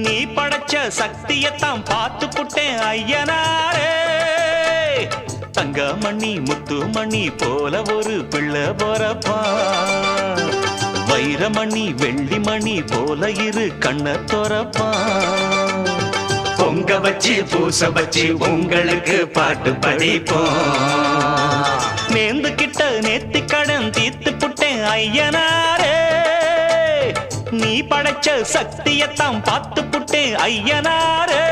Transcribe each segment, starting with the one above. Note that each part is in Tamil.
நீ படைச்ச சக்தியத்தான் பார்த்து புட்டேன் ஐயனாரே. தங்கமணி முத்துமணி போல ஒரு பிள்ளை போறப்பா, வைரமணி வெள்ளிமணி போல இரு கண்ண தோறப்பா. பொங்க வச்சு பூச வச்சு உங்களுக்கு பாட்டு படிப்போம். நேந்து கிட்ட நேத்தி கடன் தீத்து புட்டேன் ஐயனாரே. நீ படைச்ச சக்தியத்தான் பார்த்து புட்டேன் ஐயனாரே.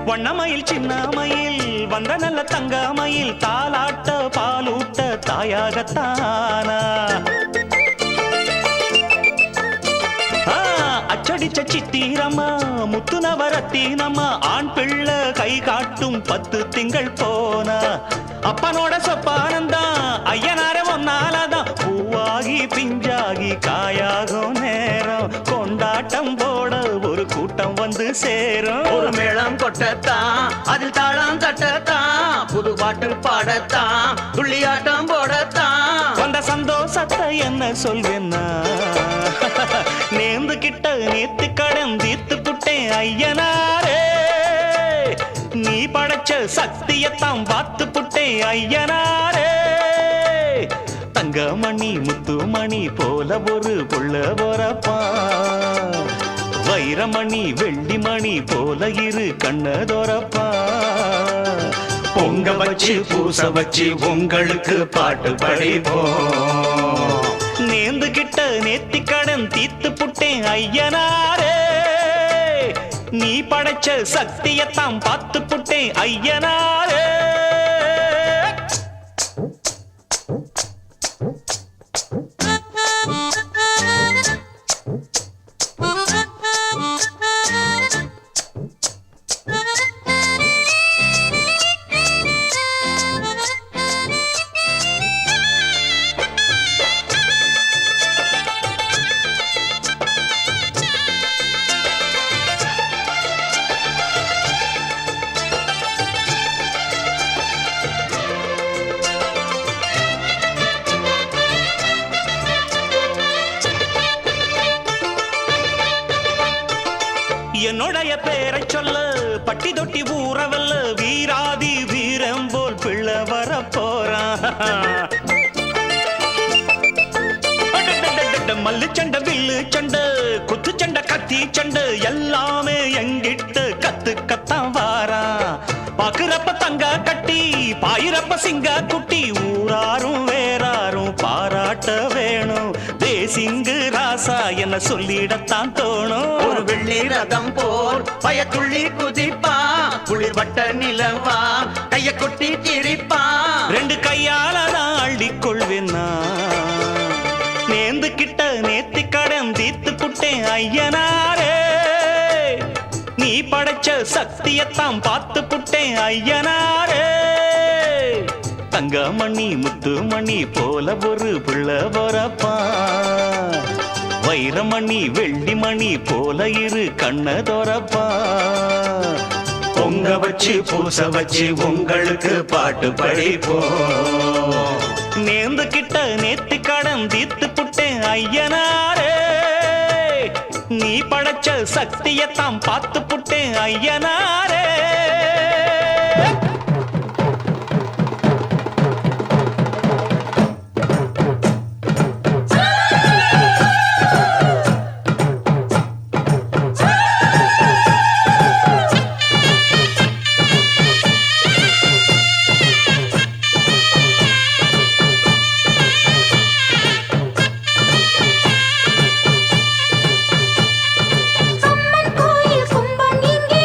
வண்ணமயில் சின்னமயில் வந்த நல்ல தங்கமயில் தாலாட்ட பாலூட்ட தாயாகத்தானா. அச்சடிச்ச சித்திரம்மா முத்து நவரத்தினம்மா ஆண் பிள்ளை கை காட்டும் 10 திங்கள் போனா. அப்பனோட சொப்பானந்தான் ஐயனார ஒன்னாலதான் பூவாகி பிஞ்சாகி காயாகும் நேரம். கொண்டாட்டம் போட ஒரு கூட்டம் வந்து சேரும். ஒரு மேளம் கொட்டத்தான் அதில் தாளம் தட்டத்தான் புது பாட்டு பாடத்தான் துள்ளியாட்டம் போடத்தான். வந்த சந்தோஷத்தை என்ன சொல்வேன்னா, நேர்ந்து கிட்ட நேத்து கடன் தீர்த்து புட்டேன் ஐயனாரே. நீ படைச்ச சக்தியத்தான் பார்த்து புட்டேன் ஐயனாரே. தங்கமணி முத்துமணி போல ஒரு புள்ள போறப்பா, வைரமணி வெள்ளிமணி போல இரு கண்ணதோரப்பா. பொங்க வச்சு பூச வச்சு உங்களுக்கு பாட்டு படிப்போம். நேர்ந்து கிட்ட நேத்தி கடன் தீத்து புட்டேன் ஐயனாரே. நீ படைச்ச சக்தியத்தான் பார்த்து புட்டேன் ஐயனாரே. என்னுடைய பேரை சொல்ல பட்டி தொட்டி ஊறவல்ல வீராதி வீரம் போல் பிள்ளை வர போறான். மல்லு சண்டை வில்லு சண்டை குத்து சண்டை கத்தி சண்டை எல்லாமே எங்கிட்ட கத்துக்கத்தான் வாரான். பாக்குறப்ப தங்க கட்டி பாயிரப்ப சிங்க குட்டி ஊராரும் வேறாரும் பாராட்ட வேணும். தேசிங்கு ராசா என்ன சொல்லிடத்தான் தோணும். ஒரு வெள்ளி ரதம் போல் பயத்துள்ளி குதிப்பா குளிர் வட்ட நிலவா கைய கொட்டி திரிப்பா. 2 கையால நான் அள்ளிக்கொள்வேன்னா, நேர்ந்து கிட்ட நேத்தி கடன் தீர்த்து புட்டேன் ஐயனாரே. நீ படைச்ச சக்தியத்தான் பார்த்து புட்டேன் ஐயனாரே. தங்கமணி முத்துமணி போல ஒரு பிள்ளை போறப்பா, வைரமணி வெள்ளிமணி போல இரு கண்ணதோரப்பா. பொங்க வச்சு பூச வச்சு உங்களுக்கு பாட்டு படிப்போம். நேர்ந்து கிட்ட நேத்தி கடன் தீர்த்து புட்டேன் ஐயனாரே. நீ படைச்ச சக்தியத்தான் பார்த்து புட்டேன் ஐயனாரே. அம்மன் கோயில் கும்பம் இங்கே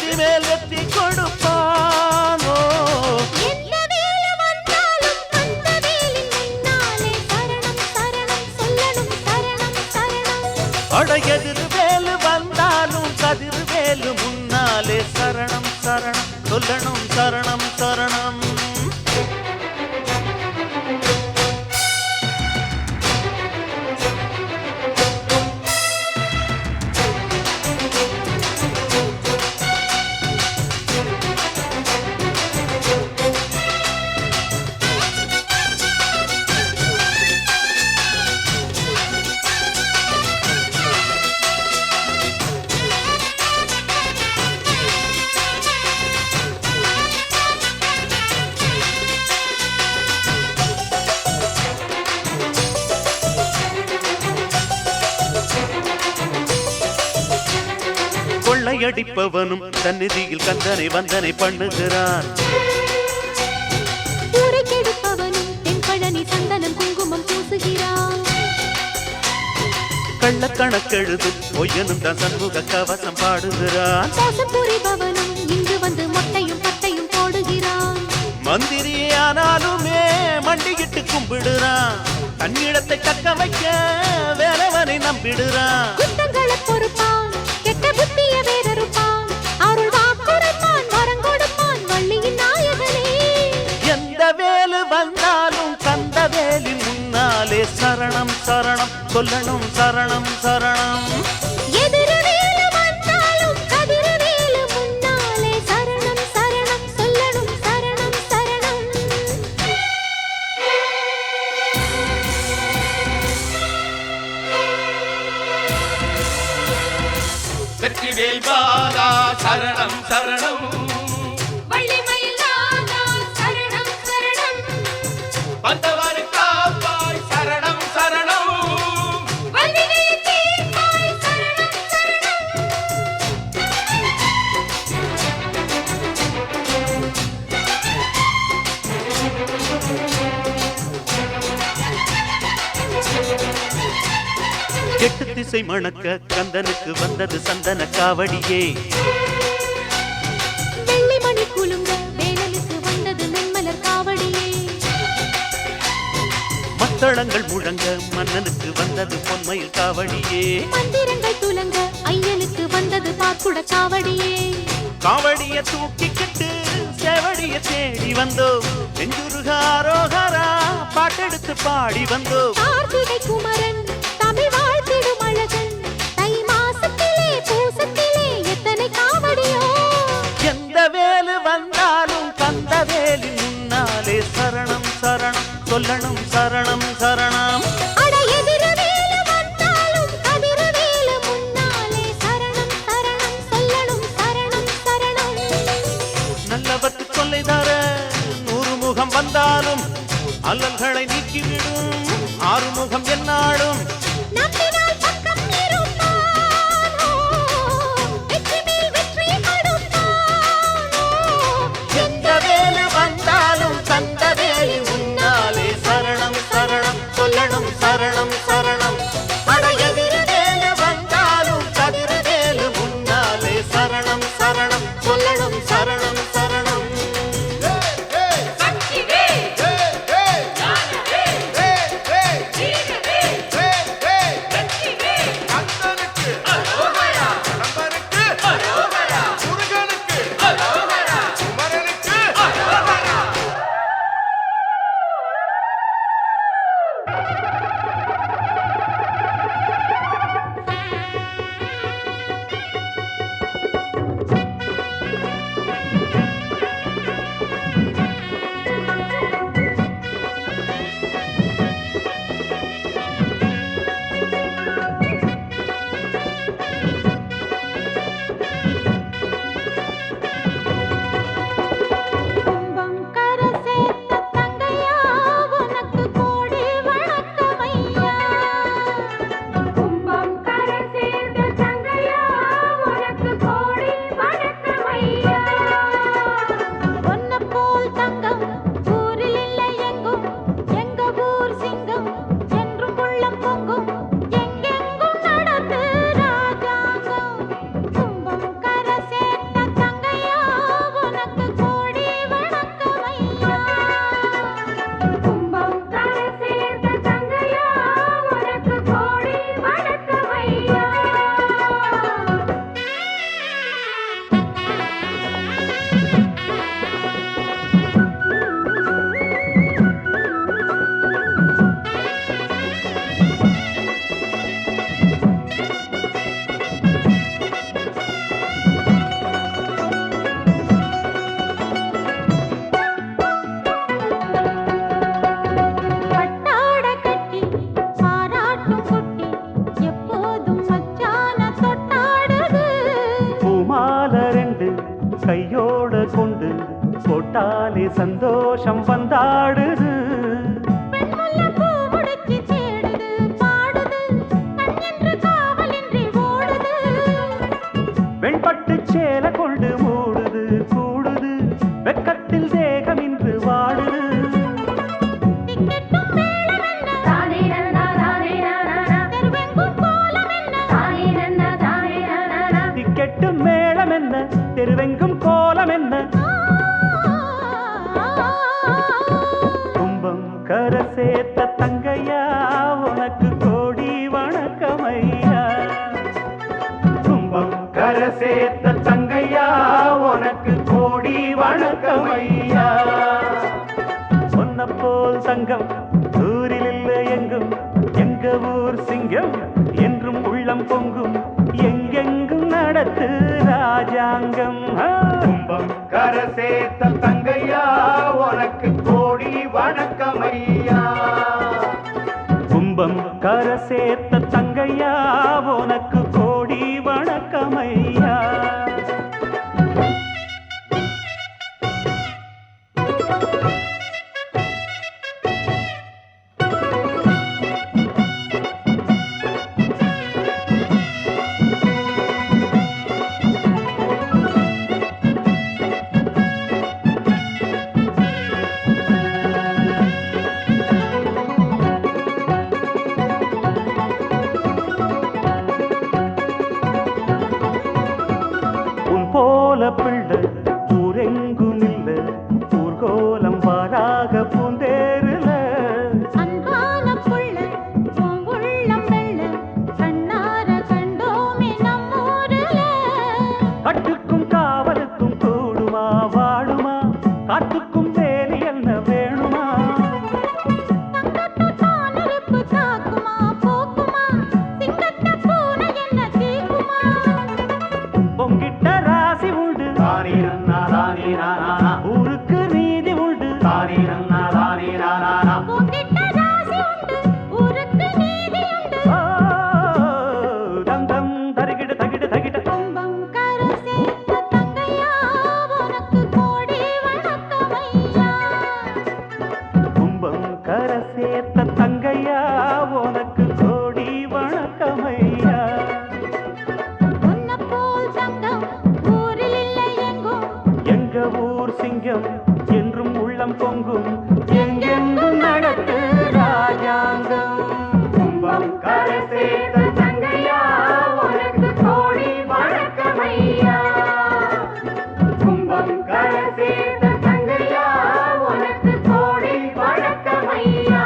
வெற்றி மேல் வெற்றி கொடுப்பானோ. எந்த வேலு வந்தாலும் அந்த வேலின் முன்னாலே சரணம் சரணம் சொல்லணும் சரணம் சரணம். அட எதிர் வேலு வந்தாலும் கதிர் வேலு முன்னாலே சரணம் சரணம் சொல்லணும் சரணம் சரணம். கொள்ளையடிப்பவனும் சந்நிதியில் கந்தனை வந்தனை பண்ணுகிறான். ஊரை கெடுப்பவனும் தென்பழனி சந்தனம் குங்குமம் பூசுகிறான். கள்ளக்கணக்கெழுதும் பொய்யனும் தான் சண்முக கவசம் பாடுகிறான். மோசம் புரிபவனும் இங்கு வந்து மொட்டையும் பட்டையும் போடுகிறான். மந்திரியானாலுமே மண்டியிட்டு கும்பிடுறான். தன்னிடத்தை தக்க வைக்க வேறவனை நம்பிடுறான். குத்தங்களை பொறுப்பான் கெட்ட புத்திய வேறறுப்பான். அருள் வாக்குரைப்பான் வரங்கொடுப்பான் வள்ளியின் நாயகனே. எந்த வேலு வந்தாலும் கந்த வேலின் முன்னாலே சரணம் சரணம் சொல்லணும் சரணம் சரணம். எதிரு வேலு வந்தாலும் கதிரு வேலு முன்னாலே சரணம் சரணம் சொல்லணும் சரணம் சரணம். வெற்றிவேல் பாலா சரணம் சரணம். வள்ளிமயில் நாதா சரணம் சரணம். வந்தவர் காப்பாய் சரணம் சரணம். வல்வினையை தீர்ப்பாய் சரணம் சரணம். எட்டு திசை மணக்க கந்தனுக்கு வந்தது சந்தன காவடியே. வெள்ளிமணி குலுங்க வேலனுக்கு வந்தது மென்மலர் காவடியே. மத்தளங்கள் முழங்க மன்னனுக்கு வந்தது பொன்மயில் காவடியே. மந்திரங்கள் துலங்க ஐயனுக்கு வந்தது பாக்குட காவடியே. காவடிய தூக்கிக்கிட்டு செவடிய தேடி வந்தோ. நெஞ்சுருகாரோகரா பாட்டெடுத்து பாடி வந்தோ. கார்த்திகை குமரன் தமிழ் வாழ்த்திடும் அழகன். தை மாசத்திலே பூசத்திலே எத்தனை காவடியோ. எந்த வேலு வந்தாலும் கந்த வேலி முன்னாலே சரணம் சரணம் சொல்லணும் சரணம் சரணம். அட எதிரு வேலு வந்தாலும் கதிரு வேலு முன்னாலே சரணம் சரணம் சொல்லணும் சரணம் சரணம். நல்லவர்க்கு சொல்லை தர 100 முகம் வந்தாலும் அல்லல்களை நீக்கிவிடும் ஆறுமுகம் என்னாடும். நம்பினால் பக்கம் இருப்பானோ. வெற்றி மேல் வெற்றி கொடுப்பானோ. எந்த வேலு வந்தாலும் கந்த வேலி முன்னாலே சரணம் சரணம் சொல்லணும் சரணம் சரணம். அட எதிரு வேலு வந்தாலும் கதிரு வேலு முன்னாலே சரணம் சரணம் சொல்லணும் சரணம் சரணம். சக்திவேல் ஞானவேல் வீரவேல் கையோட கொண்டு போட்டாலே சந்தோஷம் வந்தாடுது. பெண்முல்லைப்பூ முடிச்சு தேடுது, பாடுது, கண்ணென்று காவலின்றி ஓடுது. வெண்பட்டு சேலை கொண்டு மூடுது கூடுது, வெக்கத்தில் தேகமின்று வாடுது. திக்கெட்டும் மேளமென்ன, தானே நன்னா, தானே நானா, தெருவெங்கும் கோலமென்ன, தானே நன்னா, தானே நானா. திக்கெட்டும் மேளம் என்ன, தெருவெங்கும் கோலம் என்ன, கும்பம் கரை சேர்த்த தங்கையா உனக்கு கோடி வணக்கமையா. கும்பம் கரை சேர்த்த தங்கையா உனக்கு கோடி வணக்கமையா. சொன்ன போல் தங்கம் ஊரில் இல்லை எங்கும், எங்க ஊர் சிங்கம் என்றும் உள்ளம் பொங்கும், எங்கெங்கும் நடத்து ராஜாங்கம். கும்பம் கரை சேர்த்த தங்கையா உனக்கு கோடி வணக்கமையா. கும்பம் கரை சேர்த்த தங்கையா உனக்கு கோடி வணக்கமையா. போல பிள்ளை ஊரெங்கும் இல்ல, ஊர்கோலம் வாராக பூந்தேருல. அன்பான புள்ள, உன் உள்ளம் வெள்ள, கண்ணார கண்டோமே நம்மூருல. கட்டுக்கும் காவலுக்கும் கூடுமா வாழுமா, காட்டுக்கும் வேலி என்ன வேணுமா. தங்கத்து தானறுப்பு தாக்குமா போக்குமா, சிங்கத்த பூனை என்ன தீக்குமா. பொங்கிட்ட ராசி உண்டு, ஊருக்கு நீதி உண்டு. உன்கிட்ட ராசி உண்டு, ஊருக்கு நீதி உண்டு. ஓ, தம் தம் தருகிட தகிட தகிட. கும்பம் கரை சேர்த்த தங்கையா உனக்கு கோடி வணக்கமையா. கும்பம் கரை சேர்த்த தங்கையா உனக்கு கோடி வணக்கமையா. உன்னை போல் தங்கம் ஊரில் இல்லை எங்கும், எங்க ஊர் சிங்கம் என்றும் உள்ளம் பொங்கும், எங்கெங்கும் நடத்து ராஜாங்கம். கும்பம் கரை சேர்த்த தங்கையா உனக்கு கோடி வணக்கமையா. கும்பம் கரை சேர்த்த தங்கையா உனக்கு கோடி வணக்கமையா.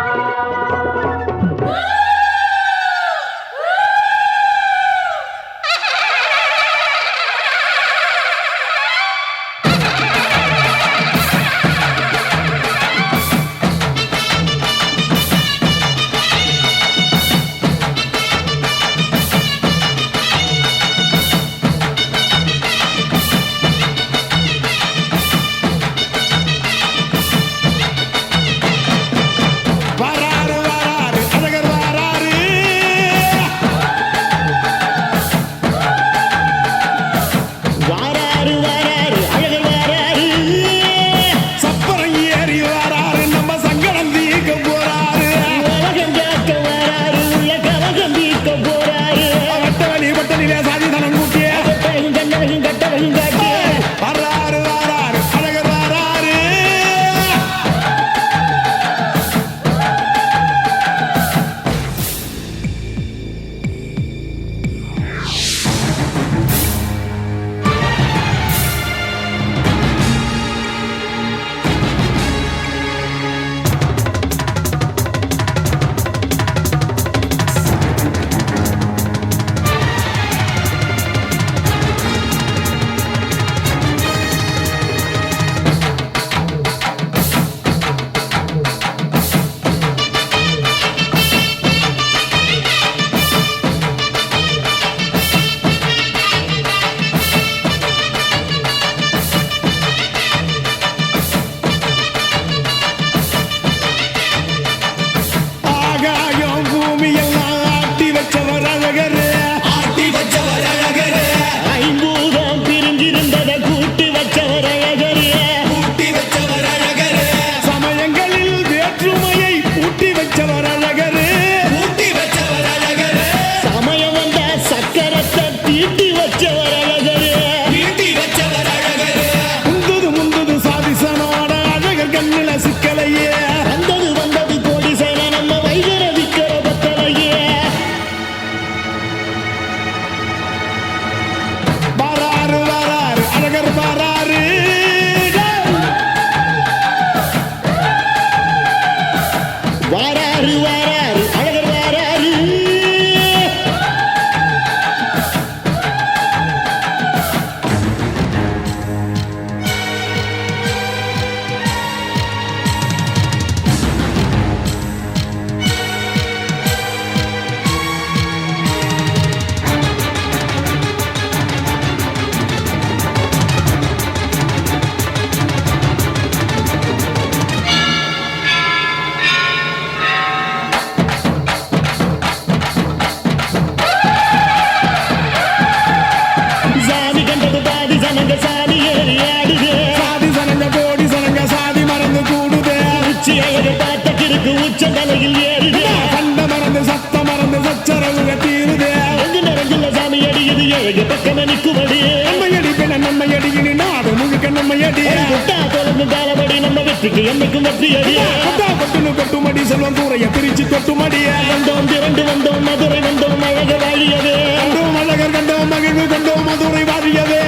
உச்சந்தலையில் ஏறுதே கண்ட மறந்து சத்த மறந்து சச்சரவுக தீருதே எங்கு நிறைஞ்சுள்ள சாமி அடியுது ஏழு பக்கம் நிற்குமடி நம்மையடி பின்ன நம்மையடி இனி நாடு முழுக்க நம்மையடி முட்டா தொடர்ந்து தாளபடி நம்ம வெற்றிக்கு என்னைக்கும் வெற்றி அடியே கொட்டுனு கொட்டுமடி செல்வம் கூரைய பிரிச்சு கொட்டுமடிய வந்தோம் திரண்டு வந்தோம் மதுரை வந்தோம் அழக வாழியவே கண்டோம் அழகர் கண்டோம் மகிழ்வு கண்டோம் மதுரை வாழியவே